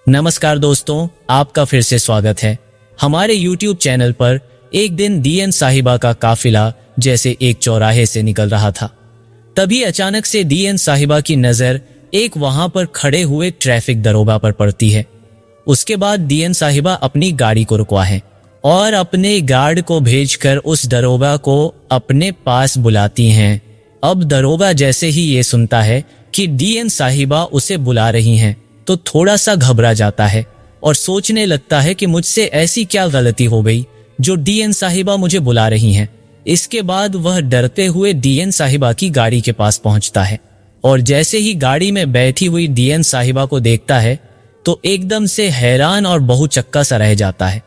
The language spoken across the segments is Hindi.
नमस्कार दोस्तों, आपका फिर से स्वागत है हमारे YouTube चैनल पर। एक दिन डीएन साहिबा का काफिला जैसे एक चौराहे से निकल रहा था, तभी अचानक से डीएन साहिबा की नजर एक वहां पर खड़े हुए ट्रैफिक दरोगा पर पड़ती है। उसके बाद डीएन साहिबा अपनी गाड़ी को रुकवा है और अपने गार्ड को भेजकर उस दरोगा को अपने पास बुलाती हैं। अब दरोगा जैसे ही ये सुनता है कि डीएन साहिबा उसे बुला रही हैं, तो थोड़ा सा घबरा जाता है और सोचने लगता है कि मुझसे ऐसी क्या गलती हो गई जो डीएन साहिबा मुझे बुला रही हैं। इसके बाद वह डरते हुए डीएन साहिबा की गाड़ी के पास पहुंचता है और जैसे ही गाड़ी में बैठी हुई डीएन साहिबा को देखता है तो एकदम से हैरान और बहुचक्का सा रह जाता है।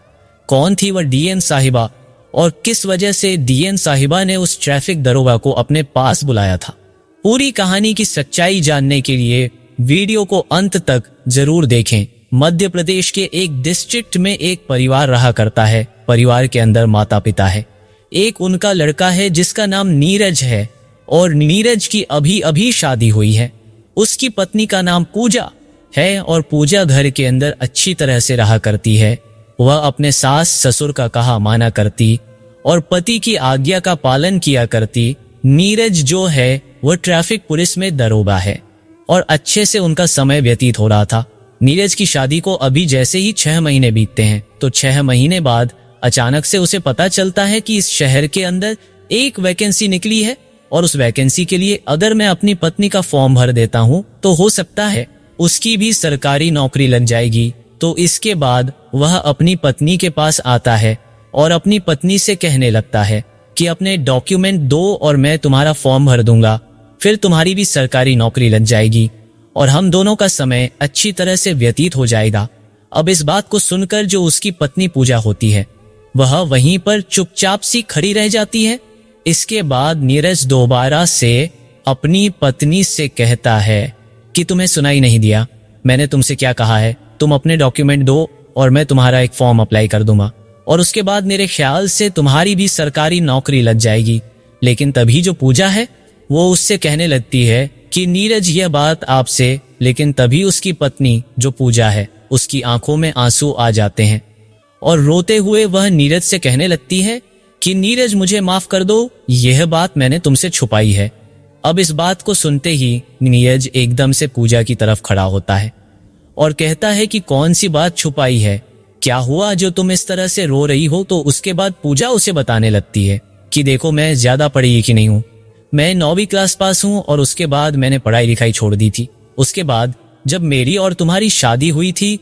कौन थी वह डीएन साहिबा और किस वजह से डीएन साहिबा ने उस ट्रैफिक दरोगा को अपने पास बुलाया था? पूरी कहानी की सच्चाई जानने के लिए वीडियो को अंत तक जरूर देखें। मध्य प्रदेश के एक डिस्ट्रिक्ट में एक परिवार रहा करता है। परिवार के अंदर माता पिता है, एक उनका लड़का है जिसका नाम नीरज है और नीरज की अभी अभी शादी हुई है। उसकी पत्नी का नाम पूजा है और पूजा घर के अंदर अच्छी तरह से रहा करती है। वह अपने सास ससुर का कहा माना करती और पति की आज्ञा का पालन किया करती। नीरज जो है वह ट्रैफिक पुलिस में दरोगा है और अच्छे से उनका समय व्यतीत हो रहा था। नीरज की शादी को अभी जैसे ही 6 महीने बीतते हैं तो 6 महीने बाद अचानक से उसे पता चलता है कि इस शहर के अंदर एक वैकेंसी निकली है और उस वैकेंसी के लिए अगर मैं अपनी पत्नी का फॉर्म भर देता हूँ तो हो सकता है उसकी भी सरकारी नौकरी लग जाएगी। तो इसके बाद वह अपनी पत्नी के पास आता है और अपनी पत्नी से कहने लगता है कि अपने डॉक्यूमेंट दो और मैं तुम्हारा फॉर्म भर दूंगा, फिर तुम्हारी भी सरकारी नौकरी लग जाएगी और हम दोनों का समय अच्छी तरह से व्यतीत हो जाएगा। अब इस बात को सुनकर जो उसकी पत्नी पूजा होती है वह वहीं पर चुपचाप सी खड़ी रह जाती है। इसके बाद नीरज दोबारा से अपनी पत्नी से कहता है कि तुम्हें सुनाई नहीं दिया, मैंने तुमसे क्या कहा है, तुम अपने डॉक्यूमेंट दो और मैं तुम्हारा एक फॉर्म अप्लाई कर दूंगा और उसके बाद मेरे ख्याल से तुम्हारी भी सरकारी नौकरी लग जाएगी। लेकिन तभी जो पूजा है वो उससे कहने लगती है कि नीरज यह बात आपसे, लेकिन तभी उसकी पत्नी जो पूजा है उसकी आंखों में आंसू आ जाते हैं और रोते हुए वह नीरज से कहने लगती है कि नीरज मुझे माफ कर दो, यह बात मैंने तुमसे छुपाई है। अब इस बात को सुनते ही नीरज एकदम से पूजा की तरफ खड़ा होता है और कहता है कि कौन सी बात छुपाई है, क्या हुआ जो तुम इस तरह से रो रही हो? तो उसके बाद पूजा उसे बताने लगती है कि देखो मैं ज्यादा पढ़ी लिखी नहीं हूँ, मैं 9वीं क्लास पास हूँ और उसके बाद मैंने पढ़ाई लिखाई छोड़ दी थी। उसके बाद जब मेरी और तुम्हारी शादी हुई थी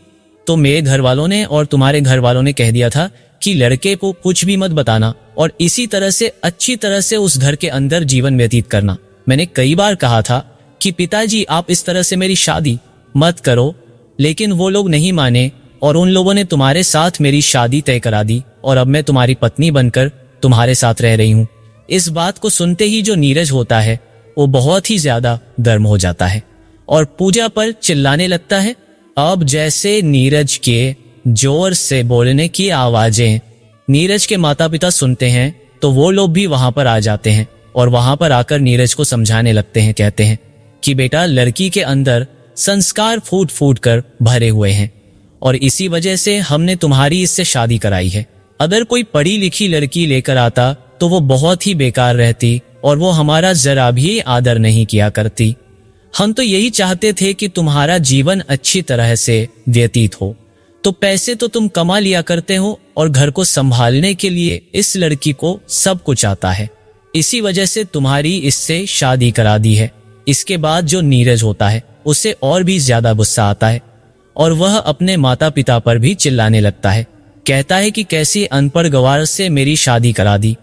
तो मेरे घर वालों ने और तुम्हारे घर वालों ने कह दिया था कि लड़के को कुछ भी मत बताना और इसी तरह से अच्छी तरह से उस घर के अंदर जीवन व्यतीत करना। मैंने कई बार कहा था कि पिताजी आप इस तरह से मेरी शादी मत करो, लेकिन वो लोग नहीं माने और उन लोगों ने तुम्हारे साथ मेरी शादी तय करा दी और अब मैं तुम्हारी पत्नी बनकर तुम्हारे साथ रह रही हूँ। इस बात को सुनते ही जो नीरज होता है वो बहुत ही ज्यादा गर्म हो जाता है और पूजा पर चिल्लाने लगता है। अब जैसे नीरज के जोर से बोलने की आवाजें नीरज के माता पिता सुनते हैं तो वो लोग भी वहां पर आ जाते हैं और वहां पर आकर नीरज को समझाने लगते हैं। कहते हैं कि बेटा लड़की के अंदर संस्कार फूट फूट कर भरे हुए हैं और इसी वजह से हमने तुम्हारी इससे शादी कराई है। अगर कोई पढ़ी लिखी लड़की लेकर आता तो वो बहुत ही बेकार रहती और वो हमारा जरा भी आदर नहीं किया करती। हम तो यही चाहते थे कि तुम्हारा जीवन अच्छी तरह से व्यतीत हो, तो पैसे तो तुम कमा लिया करते हो और घर को संभालने के लिए इस लड़की को सब कुछ आता है, इसी वजह से तुम्हारी इससे शादी करा दी है। इसके बाद जो नीरज होता है उसे और भी ज्यादा गुस्सा आता है और वह अपने माता पिता पर भी चिल्लाने लगता है। कहता है कि कैसी अनपढ़ गवार से मेरी शादी करा दी,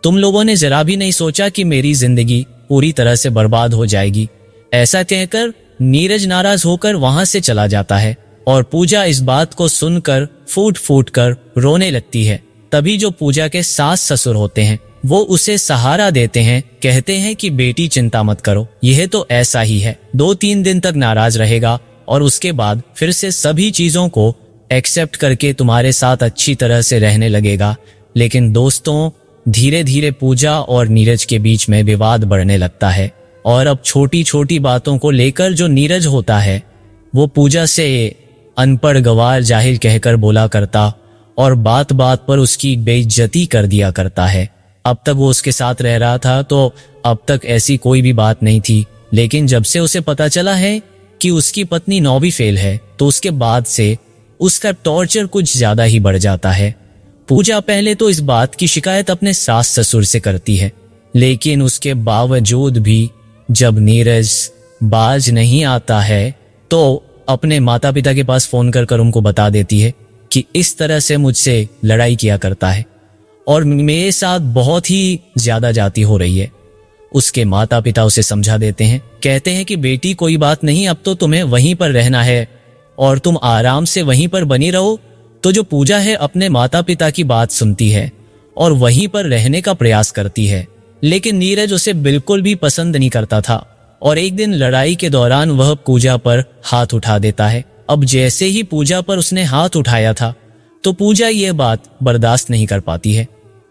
तुम लोगों ने जरा भी नहीं सोचा कि मेरी जिंदगी पूरी तरह से बर्बाद हो जाएगी। ऐसा कहकर नीरज नाराज होकर वहां से चला जाता है और पूजा इस बात को सुनकर फूट फूट कर रोने लगती है। तभी जो पूजा के सास ससुर होते हैं वो उसे सहारा देते हैं, कहते हैं कि बेटी चिंता मत करो, यह तो ऐसा ही है, 2-3 दिन तक नाराज रहेगा और उसके बाद फिर से सभी चीजों को एक्सेप्ट करके तुम्हारे साथ अच्छी तरह से रहने लगेगा। लेकिन दोस्तों धीरे धीरे पूजा और नीरज के बीच में विवाद बढ़ने लगता है और अब छोटी छोटी बातों को लेकर जो नीरज होता है वो पूजा से अनपढ़ गवार जाहिल कहकर बोला करता और बात बात पर उसकी बेइज्जती कर दिया करता है। अब तक वो उसके साथ रह रहा था तो अब तक ऐसी कोई भी बात नहीं थी, लेकिन जब से उसे पता चला है कि उसकी पत्नी 9वीं फेल है तो उसके बाद से उसका टॉर्चर कुछ ज्यादा ही बढ़ जाता है। पूजा पहले तो इस बात की शिकायत अपने सास ससुर से करती है, लेकिन उसके बावजूद भी जब नीरज बाज नहीं आता है तो अपने माता पिता के पास फोन कर उनको बता देती है कि इस तरह से मुझसे लड़ाई किया करता है और मेरे साथ बहुत ही ज्यादा जाती हो रही है। उसके माता पिता उसे समझा देते हैं, कहते हैं कि बेटी कोई बात नहीं, अब तो तुम्हें वहीं पर रहना है और तुम आराम से वहीं पर बनी रहो। तो जो पूजा है अपने माता पिता की बात सुनती है और वहीं पर रहने का प्रयास करती है, लेकिन नीरज उसे बिल्कुल भी पसंद नहीं करता था और एक दिन लड़ाई के दौरान वह पूजा पर हाथ उठा देता है। अब जैसे ही पूजा पर उसने हाथ उठाया था तो पूजा ये बात बर्दाश्त नहीं कर पाती है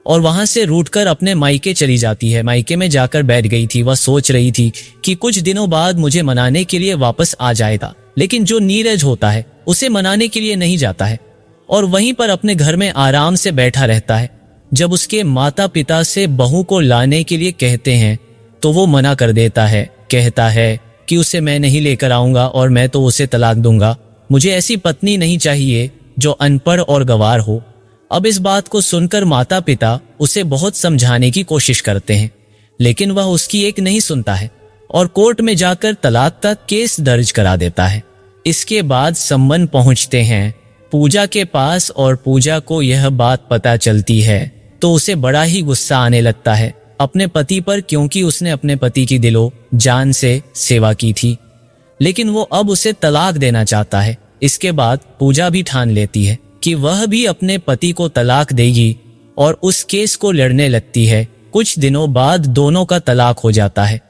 और वहां से रूठकर अपने मायके चली जाती है। मायके में जाकर बैठ गई थी। वह सोच रही थी कि कुछ दिनों बाद मुझे मनाने के लिए वापस आ जाएगा, लेकिन जो नीरज होता है उसे मनाने के लिए नहीं जाता है और वहीं पर अपने घर में आराम से बैठा रहता है। जब उसके माता पिता से बहू को लाने के लिए कहते हैं तो वो मना कर देता है, कहता है कि उसे मैं नहीं लेकर आऊंगा और मैं तो उसे तलाक दूंगा, मुझे ऐसी पत्नी नहीं चाहिए जो अनपढ़ और गंवार हो। अब इस बात को सुनकर माता पिता उसे बहुत समझाने की कोशिश करते हैं, लेकिन वह उसकी एक नहीं सुनता है और कोर्ट में जाकर तलाक का केस दर्ज करा देता है। इसके बाद सम्मन पहुंचते हैं पूजा के पास और पूजा को यह बात पता चलती है तो उसे बड़ा ही गुस्सा आने लगता है अपने पति पर, क्योंकि उसने अपने पति की दिलो जान से सेवा की थी, लेकिन वो अब उसे तलाक देना चाहता है। इसके बाद पूजा भी ठान लेती है कि वह भी अपने पति को तलाक देगी और उस केस को लड़ने लगती है। कुछ दिनों बाद दोनों का तलाक हो जाता है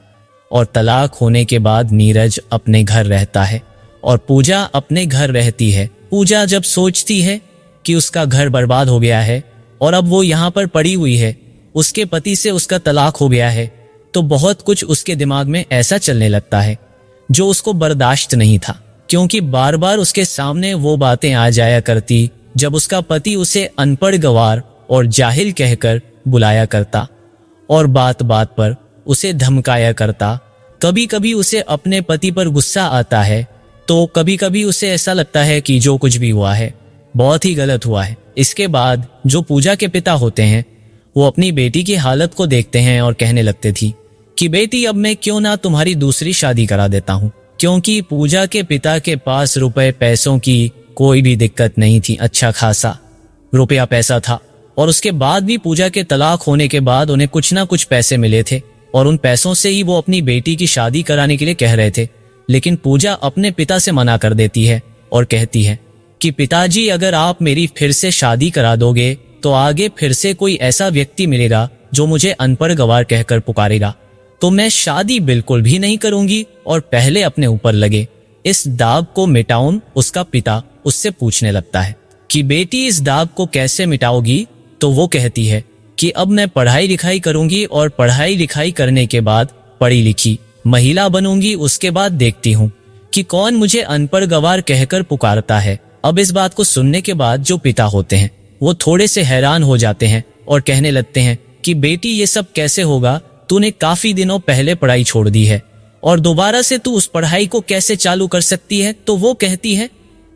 और तलाक होने के बाद नीरज अपने घर रहता है और पूजा अपने घर रहती है। पूजा जब सोचती है कि उसका घर बर्बाद हो गया है और अब वो यहाँ पर पड़ी हुई है, उसके पति से उसका तलाक हो गया है, तो बहुत कुछ उसके दिमाग में ऐसा चलने लगता है जो उसको बर्दाश्त नहीं था, क्योंकि बार बार उसके सामने वो बातें आ जाया करती जब उसका पति उसे अनपढ़ गवार और जाहिल कहकर बुलाया करता और बात बात पर उसे धमकाया करता। कभी कभी उसे अपने पति पर गुस्सा आता है तो कभी कभी उसे ऐसा लगता है कि जो कुछ भी हुआ है बहुत ही गलत हुआ है। इसके बाद जो पूजा के पिता होते हैं वो अपनी बेटी की हालत को देखते हैं और कहने लगते थी कि बेटी अब मैं क्यों ना तुम्हारी दूसरी शादी करा देता हूँ, क्योंकि पूजा के पिता के पास रुपए पैसों की कोई भी दिक्कत नहीं थी, अच्छा खासा रुपया पैसा था और उसके बाद भी पूजा के तलाक होने के बाद उन्हें कुछ ना कुछ पैसे मिले थे और उन पैसों से ही वो अपनी बेटी की शादी कराने के लिए कह रहे थे। लेकिन पूजा अपने पिता से मना कर देती है और कहती है कि पिताजी अगर आप मेरी फिर से शादी करा दोगे तो आगे फिर से कोई ऐसा व्यक्ति मिलेगा जो मुझे अनपढ़ गवार कहकर पुकारेगा, तो मैं शादी बिल्कुल भी नहीं करूंगी और पहले अपने ऊपर लगे इस दाग को मिटाऊं। उसका पिता उससे पूछने लगता है कि बेटी इस दाग को कैसे मिटाओगी, तो वो कहती है कि अब मैं पढ़ाई लिखाई करूंगी और पढ़ाई लिखाई करने के बाद पढ़ी लिखी महिला बनूंगी, उसके बाद देखती हूँ कि कौन मुझे अनपढ़ गवार कहकर पुकारता है। अब इस बात को सुनने के बाद जो पिता होते हैं वो थोड़े से हैरान हो जाते हैं और कहने लगते हैं कि बेटी ये सब कैसे होगा, तूने काफी दिनों पहले पढ़ाई छोड़ दी है और दोबारा से तू उस पढ़ाई को कैसे चालू कर सकती है। तो वो कहती है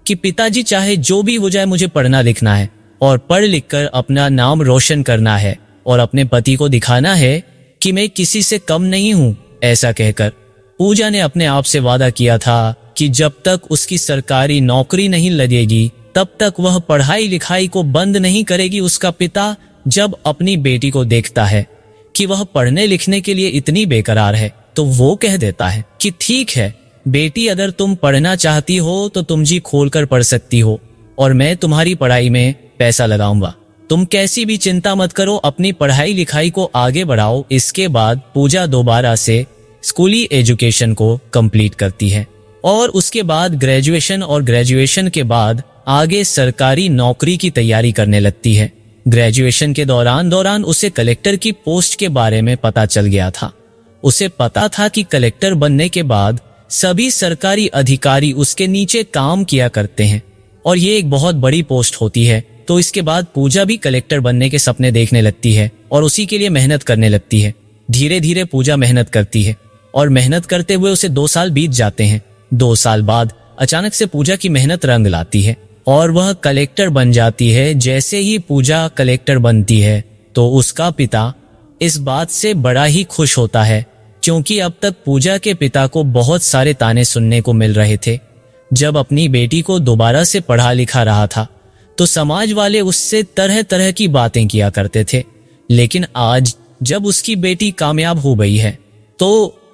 कि पिताजी चाहे जो भी हो जाए मुझे पढ़ना लिखना है और पढ़ लिख कर अपना नाम रोशन करना है और अपने पति को दिखाना है कि मैं किसी से कम नहीं हूँ। ऐसा कहकर पूजा ने अपने आप से वादा किया था कि जब तक उसकी सरकारी नौकरी नहीं लगेगी तब तक वह पढ़ाई लिखाई को बंद नहीं करेगी। उसका पिता जब अपनी बेटी को देखता है कि वह पढ़ने लिखने के लिए इतनी बेकरार है तो वो कह देता है कि ठीक है बेटी, अगर तुम पढ़ना चाहती हो तो तुम जी खोलकर पढ़ सकती हो और मैं तुम्हारी पढ़ाई में पैसा लगाऊंगा, तुम कैसी भी चिंता मत करो, अपनी पढ़ाई लिखाई को आगे बढ़ाओ। इसके बाद पूजा दोबारा से स्कूली एजुकेशन को कंप्लीट करती है और उसके बाद ग्रेजुएशन और ग्रेजुएशन के बाद आगे सरकारी नौकरी की तैयारी करने लगती है। ग्रेजुएशन के दौरान उसे कलेक्टर की पोस्ट के बारे में पता चल गया था। उसे पता था कि कलेक्टर बनने के बाद सभी सरकारी अधिकारी उसके नीचे काम किया करते हैं और ये एक बहुत बड़ी पोस्ट होती है। तो इसके बाद पूजा भी कलेक्टर बनने के सपने देखने लगती है और उसी के लिए मेहनत करने लगती है। धीरे धीरे पूजा मेहनत करती है और मेहनत करते हुए उसे 2 साल बीत जाते हैं। 2 साल बाद अचानक से पूजा की मेहनत रंग लाती है और वह कलेक्टर बन जाती है। जैसे ही पूजा कलेक्टर बनती है तो उसका पिता इस बात से बड़ा ही खुश होता है, क्योंकि अब तक पूजा के पिता को बहुत सारे ताने सुनने को मिल रहे थे। जब अपनी बेटी को दोबारा से पढ़ा लिखा रहा था तो समाज वाले उससे तरह तरह की बातें किया करते थे, लेकिन आज जब उसकी बेटी कामयाब हो गई है तो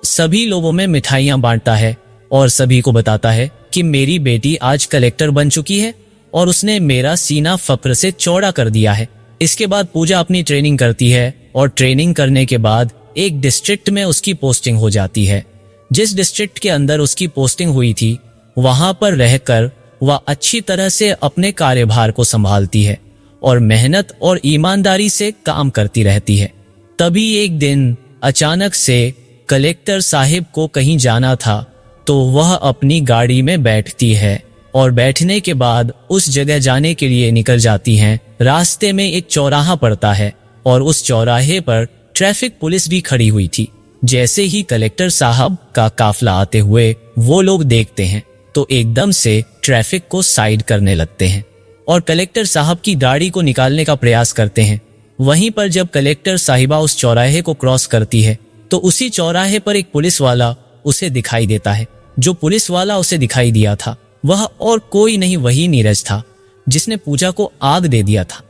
सभी लोगों में मिठाइयां बांटता है और सभी को बताता है कि मेरी बेटी आज कलेक्टर बन चुकी है और उसने मेरा सीना फक्र से चौड़ा कर दिया है। इसके बाद पूजा अपनी ट्रेनिंग करती है और ट्रेनिंग करने के बाद एक डिस्ट्रिक्ट में उसकी पोस्टिंग हो जाती है। जिस डिस्ट्रिक्ट के अंदर उसकी पोस्टिंग हुई थी वहां पर रहकर वह अच्छी तरह से अपने कार्यभार को संभालती है और मेहनत और ईमानदारी से काम करती रहती है। तभी एक दिन अचानक से कलेक्टर साहिब को कहीं जाना था तो वह अपनी गाड़ी में बैठती है और बैठने के बाद उस जगह जाने के लिए निकल जाती हैं। रास्ते में एक चौराहा पड़ता है और उस चौराहे पर ट्रैफिक पुलिस भी खड़ी हुई थी। जैसे ही कलेक्टर साहब का काफिला आते हुए वो लोग देखते हैं तो एकदम से ट्रैफिक को साइड करने लगते हैं और कलेक्टर साहब की गाड़ी को निकालने का प्रयास करते हैं। वहीं पर जब कलेक्टर साहिबा उस चौराहे को क्रॉस करती है तो उसी चौराहे पर एक पुलिस वाला उसे दिखाई देता है। जो पुलिस वाला उसे दिखाई दिया था वह और कोई नहीं, वही नीरज था जिसने पूजा को आग दे दिया था।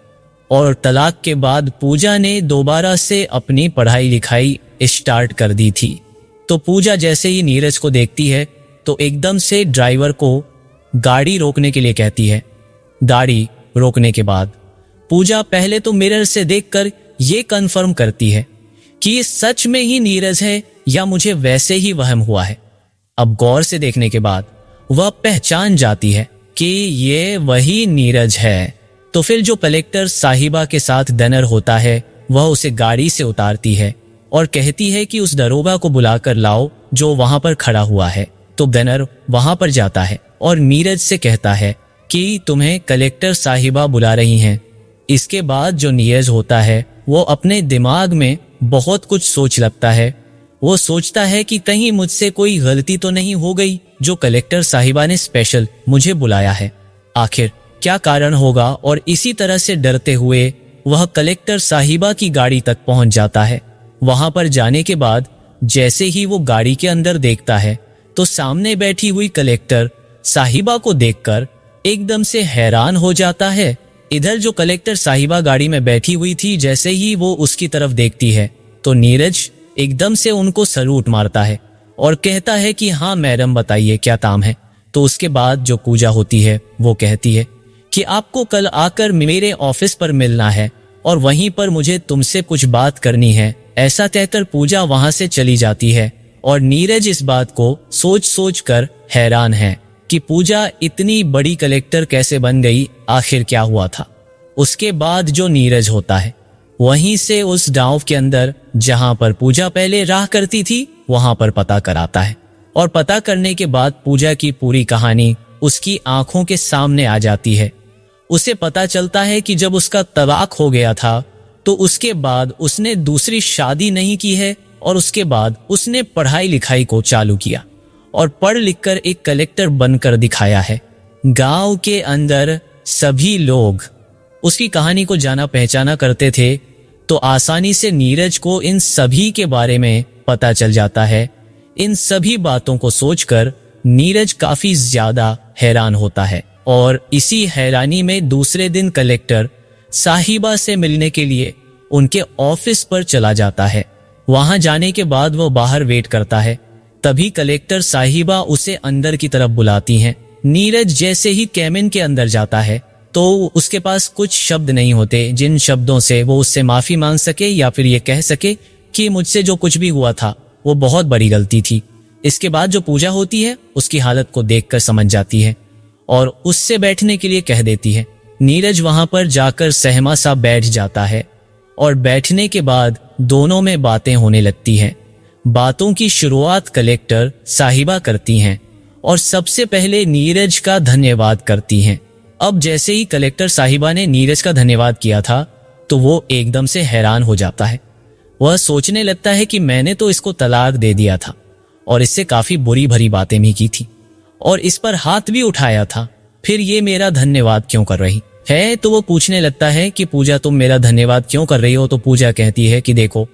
और तलाक के बाद पूजा ने दोबारा से अपनी पढ़ाई लिखाई स्टार्ट कर दी थी। तो पूजा जैसे ही नीरज को देखती है तो एकदम से ड्राइवर को गाड़ी रोकने के लिए कहती है। गाड़ी रोकने के बाद पूजा पहले तो मिरर से देखकर ये कंफर्म करती है कि ये सच में ही नीरज है या मुझे वैसे ही वहम हुआ है। अब गौर से देखने के बाद वह पहचान जाती है कि ये वही नीरज है। तो फिर जो कलेक्टर साहिबा के साथ डनर होता है वह उसे गाड़ी से उतारती है और कहती है कि उस दरोगा को बुलाकर लाओ जो वहां पर खड़ा हुआ है। तो डनर वहां पर जाता है और नीरज से कहता है कि तुम्हें कलेक्टर साहिबा बुला रही हैं। इसके बाद जो नीरज होता है वो अपने दिमाग में बहुत कुछ सोच लगता है। वो सोचता है कि कहीं मुझसे कोई गलती तो नहीं हो गई जो कलेक्टर साहिबा ने स्पेशल मुझे बुलाया है, आखिर क्या कारण होगा। और इसी तरह से डरते हुए वह कलेक्टर साहिबा की गाड़ी तक पहुंच जाता है। वहां पर जाने के बाद जैसे ही वो गाड़ी के अंदर देखता है तो सामने बैठी हुई कलेक्टर साहिबा को देखकर एकदम से हैरान हो जाता है। इधर जो कलेक्टर साहिबा गाड़ी में बैठी हुई थी, जैसे ही वो उसकी तरफ देखती है तो नीरज एकदम से उनको सलूट मारता है और कहता है कि हाँ मैडम बताइए क्या काम है। तो उसके बाद जो पूजा होती है वो कहती है कि आपको कल आकर मेरे ऑफिस पर मिलना है और वहीं पर मुझे तुमसे कुछ बात करनी है। ऐसा कहकर पूजा वहां से चली जाती है और नीरज इस बात को सोच सोच कर हैरान है कि पूजा इतनी बड़ी कलेक्टर कैसे बन गई, आखिर क्या हुआ था। उसके बाद जो नीरज होता है वहीं से उस गांव के अंदर जहां पर पूजा पहले रहा करती थी वहां पर पता कराता है और पता करने के बाद पूजा की पूरी कहानी उसकी आंखों के सामने आ जाती है। उसे पता चलता है कि जब उसका तलाक हो गया था तो उसके बाद उसने दूसरी शादी नहीं की है और उसके बाद उसने पढ़ाई लिखाई को चालू किया और पढ़ लिखकर एक कलेक्टर बनकर दिखाया है। गांव के अंदर सभी लोग उसकी कहानी को जाना पहचाना करते थे तो आसानी से नीरज को इन सभी के बारे में पता चल जाता है। इन सभी बातों को सोचकर नीरज काफी ज्यादा हैरान होता है और इसी हैरानी में दूसरे दिन कलेक्टर साहिबा से मिलने के लिए उनके ऑफिस पर चला जाता है। वहां जाने के बाद वो बाहर वेट करता है। तभी कलेक्टर साहिबा उसे अंदर की तरफ बुलाती हैं। नीरज जैसे ही कैबिन के अंदर जाता है तो उसके पास कुछ शब्द नहीं होते जिन शब्दों से वो उससे माफी मांग सके या फिर ये कह सके कि मुझसे जो कुछ भी हुआ था वो बहुत बड़ी गलती थी। इसके बाद जो पूजा होती है उसकी हालत को देखकर समझ जाती है और उससे बैठने के लिए कह देती है। नीरज वहां पर जाकर सहमा सा बैठ जाता है और बैठने के बाद दोनों में बातें होने लगती हैं। बातों की शुरुआत कलेक्टर साहिबा करती हैं और सबसे पहले नीरज का धन्यवाद करती हैं। अब जैसे ही कलेक्टर साहिबा ने नीरज का धन्यवाद किया था तो वो एकदम से हैरान हो जाता है। वह सोचने लगता है कि मैंने तो इसको तलाक दे दिया था और इससे काफी बुरी भरी बातें भी की थी और इस पर हाथ भी उठाया था, फिर ये मेरा धन्यवाद क्यों कर रही है। तो वो पूछने लगता है कि पूजा तुम मेरा धन्यवाद क्यों कर रही हो। तो पूजा कहती है कि देखो,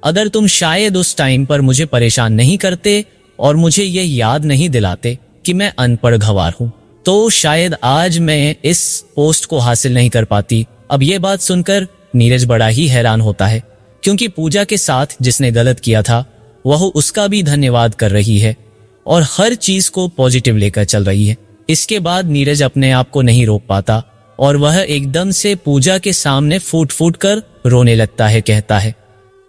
अगर तुम शायद उस टाइम पर मुझे परेशान नहीं करते और मुझे ये याद नहीं दिलाते कि मैं अनपढ़ गंवार हूं, तो शायद आज मैं इस पोस्ट को हासिल नहीं कर पाती। अब ये बात सुनकर नीरज बड़ा ही हैरान होता है, क्योंकि पूजा के साथ जिसने गलत किया था वह उसका भी धन्यवाद कर रही है और हर चीज को पॉजिटिव लेकर चल रही है। इसके बाद नीरज अपने आप को नहीं रोक पाता और वह एकदम से पूजा के सामने फूट फूट कर रोने लगता है। कहता है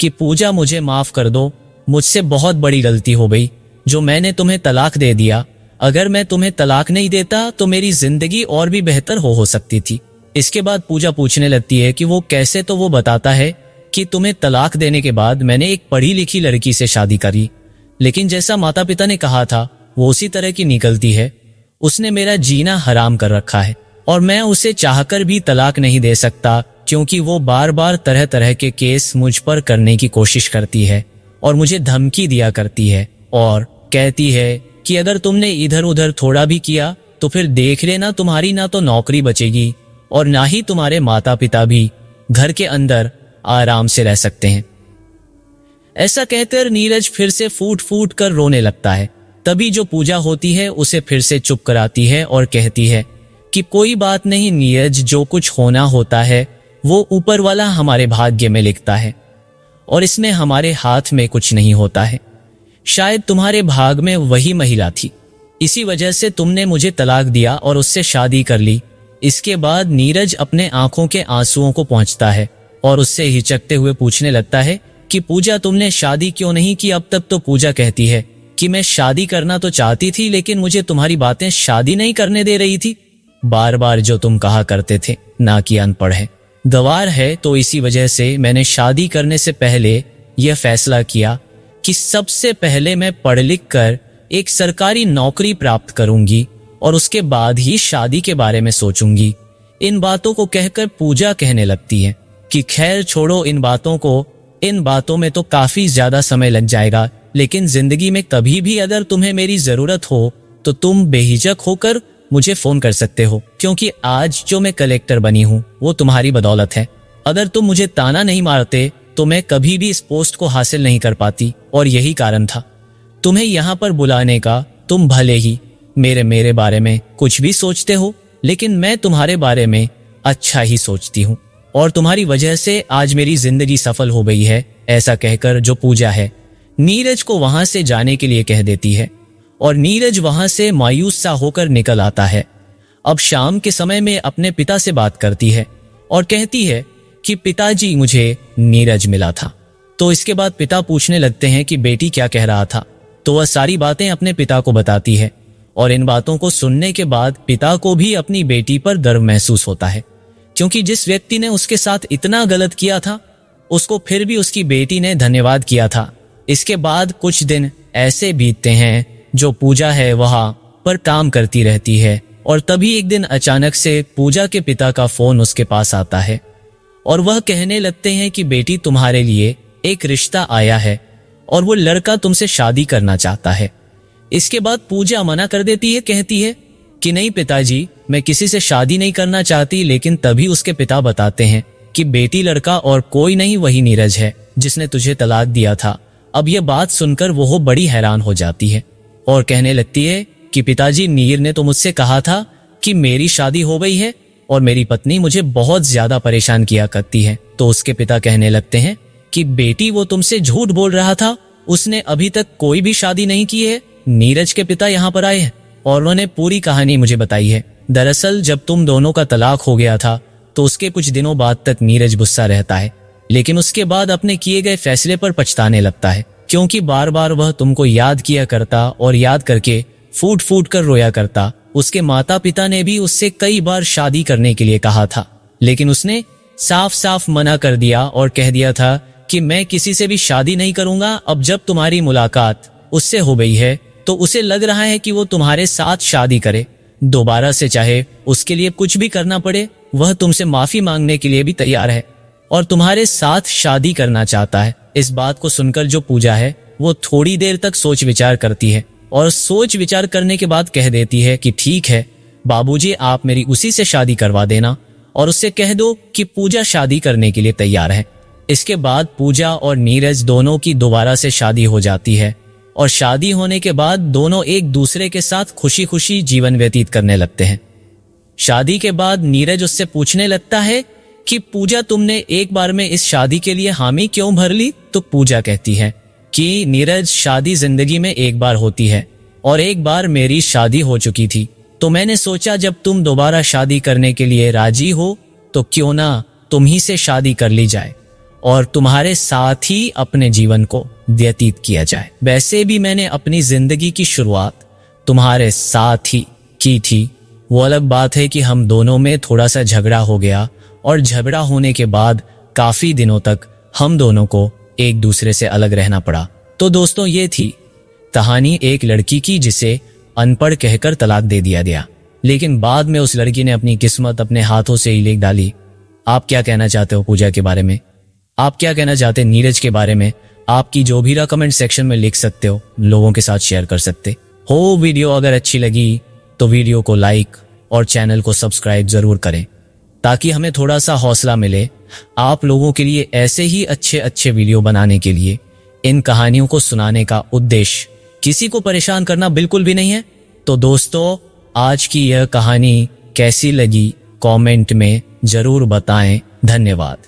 कि पूजा, मुझे माफ कर दो, मुझसे बहुत बड़ी गलती हो गई जो मैंने तुम्हें तलाक दे दिया। अगर मैं तुम्हें तलाक नहीं देता तो मेरी जिंदगी और भी बेहतर हो सकती थी। इसके बाद पूजा पूछने लगती है कि वो कैसे। तो वो बताता है कि तुम्हें तलाक देने के बाद मैंने एक पढ़ी लिखी लड़की से शादी करी, लेकिन जैसा माता पिता ने कहा था वो उसी तरह की निकलती है। उसने मेरा जीना हराम कर रखा है और मैं उसे चाहकर भी तलाक नहीं दे सकता, क्योंकि वो बार बार तरह तरह के केस मुझ पर करने की कोशिश करती है और मुझे धमकी दिया करती है और कहती है कि अगर तुमने इधर उधर थोड़ा भी किया तो फिर देख लेना, तुम्हारी ना तो नौकरी बचेगी और ना ही तुम्हारे माता पिता भी घर के अंदर आराम से रह सकते हैं। ऐसा कहकर नीरज फिर से फूट फूट कर रोने लगता है। तभी जो पूजा होती है उसे फिर से चुप कराती है और कहती है कि कोई बात नहीं नीरज, जो कुछ होना होता है वो ऊपर वाला हमारे भाग्य में लिखता है और इसमें हमारे हाथ में कुछ नहीं होता है। शायद तुम्हारे भाग में वही महिला थी, इसी वजह से तुमने मुझे तलाक दिया और उससे शादी कर ली। इसके बाद नीरज अपने आंखों के आंसुओं को पहुंचता है और उससे हिचकते हुए पूछने लगता है कि पूजा, तुमने शादी क्यों नहीं की अब तक। तो पूजा कहती है कि मैं शादी करना तो चाहती थी, लेकिन मुझे तुम्हारी बातें शादी नहीं करने दे रही थी। बार बार जो तुम कहा करते थे ना कि अनपढ़ है, गंवार है, तो इसी वजह से मैंने शादी करने से पहले यह फैसला किया कि सबसे पहले मैं पढ़ लिख कर एक सरकारी नौकरी प्राप्त करूंगी और उसके बाद ही शादी के बारे में सोचूंगी। इन बातों को कहकर पूजा कहने लगती है कि खैर छोड़ो इन बातों को, इन बातों में तो काफी ज्यादा समय लग जाएगा, लेकिन जिंदगी में कभी भी अगर तुम्हें मेरी जरूरत हो तो तुम बेहिचक होकर मुझे फोन कर सकते हो, क्योंकि आज जो मैं कलेक्टर बनी हूँ वो तुम्हारी बदौलत है। अगर तुम मुझे ताना नहीं मारते तो मैं कभी भी इस पोस्ट को हासिल नहीं कर पाती और यही कारण था तुम्हें यहाँ पर बुलाने का। तुम भले ही मेरे बारे में कुछ भी सोचते हो, लेकिन मैं तुम्हारे बारे में अच्छा ही सोचती हूँ और तुम्हारी वजह से आज मेरी जिंदगी सफल हो गई है। ऐसा कहकर जो पूजा है नीरज को वहां से जाने के लिए कह देती है और नीरज वहां से मायूस सा होकर निकल आता है। अब शाम के समय में अपने पिता से बात करती है और कहती है कि पिताजी, मुझे नीरज मिला था। तो इसके बाद पिता पूछने लगते हैं कि बेटी क्या कह रहा था। तो वह सारी बातें अपने पिता को बताती है और इन बातों को सुनने के बाद पिता को भी अपनी बेटी पर गर्व महसूस होता है, क्योंकि जिस व्यक्ति ने उसके साथ इतना गलत किया था उसको फिर भी उसकी बेटी ने धन्यवाद किया था। इसके बाद कुछ दिन ऐसे बीतते हैं जो पूजा है वहां पर काम करती रहती है और तभी एक दिन अचानक से पूजा के पिता का फोन उसके पास आता है और वह कहने लगते हैं कि बेटी, तुम्हारे लिए एक रिश्ता आया है और वो लड़का तुमसे शादी करना चाहता है। इसके बाद पूजा मना कर देती है, कहती है कि नहीं पिताजी, मैं किसी से शादी नहीं करना चाहती। लेकिन तभी उसके पिता बताते हैं कि बेटी, लड़का और कोई नहीं, वही नीरज है जिसने तुझे तलाक दिया था। अब यह बात सुनकर वो बड़ी हैरान हो जाती है और कहने लगती है कि पिताजी, नीर ने तो मुझसे कहा था कि मेरी शादी हो गई है और मेरी पत्नी मुझे बहुत ज्यादा परेशान किया करती है। तो उसके पिता कहने लगते हैं कि बेटी, वो तुमसे झूठ बोल रहा था, उसने अभी तक कोई भी शादी नहीं की है। नीरज के पिता यहाँ पर आए हैं और उन्होंने पूरी कहानी मुझे बताई है। दरअसल जब तुम दोनों का तलाक हो गया था तो उसके कुछ दिनों बाद तक नीरज गुस्सा रहता है, लेकिन उसके बाद अपने किए गए फैसले पर पछताने लगता है, क्योंकि बार बार वह तुमको याद किया करता और याद करके फूट फूट कर रोया करता। उसके माता पिता ने भी उससे कई बार शादी करने के लिए कहा था, लेकिन उसने साफ साफ मना कर दिया और कह दिया था कि मैं किसी से भी शादी नहीं करूंगा। अब जब तुम्हारी मुलाकात उससे हो गई है तो उसे लग रहा है कि वो तुम्हारे साथ शादी करे दोबारा से, चाहे उसके लिए कुछ भी करना पड़े। वह तुमसे माफी मांगने के लिए भी तैयार है और तुम्हारे साथ शादी करना चाहता है। इस बात को सुनकर जो पूजा है वो थोड़ी देर तक सोच विचार करती है और सोच विचार करने के बाद कह देती है कि ठीक है बाबूजी, आप मेरी उसी से शादी करवा देना और उससे कह दो कि पूजा शादी करने के लिए तैयार है। इसके बाद पूजा और नीरज दोनों की दोबारा से शादी हो जाती है और शादी होने के बाद दोनों एक दूसरे के साथ खुशी खुशी जीवन व्यतीत करने लगते हैं। शादी के बाद नीरज उससे पूछने लगता है कि पूजा, तुमने एक बार में इस शादी के लिए हामी क्यों भर ली? तो पूजा कहती है कि नीरज, शादी जिंदगी में एक बार होती है और एक बार मेरी शादी हो चुकी थी, तो मैंने सोचा जब तुम दोबारा शादी करने के लिए राजी हो तो क्यों ना तुम ही से शादी कर ली जाए और तुम्हारे साथ ही अपने जीवन को व्यतीत किया जाए। वैसे भी मैंने अपनी जिंदगी की शुरुआत तुम्हारे साथ ही की थी। वो अलग बात है कि हम दोनों में थोड़ा सा झगड़ा हो गया और झगड़ा होने के बाद काफी दिनों तक हम दोनों को एक दूसरे से अलग रहना पड़ा। तो दोस्तों, ये थी कहानी एक लड़की की जिसे अनपढ़ कहकर तलाक दे दिया गया, लेकिन बाद में उस लड़की ने अपनी किस्मत अपने हाथों से ही लिख डाली। आप क्या कहना चाहते हो पूजा के बारे में? आप क्या कहना चाहते हैं नीरज के बारे में? आपकी जो भी राय कमेंट सेक्शन में लिख सकते हो, लोगों के साथ शेयर कर सकते हो। वीडियो अगर अच्छी लगी तो वीडियो को लाइक और चैनल को सब्सक्राइब जरूर करें ताकि हमें थोड़ा सा हौसला मिले आप लोगों के लिए ऐसे ही अच्छे अच्छे वीडियो बनाने के लिए। इन कहानियों को सुनाने का उद्देश्य किसी को परेशान करना बिल्कुल भी नहीं है। तो दोस्तों, आज की यह कहानी कैसी लगी कमेंट में जरूर बताएं। धन्यवाद।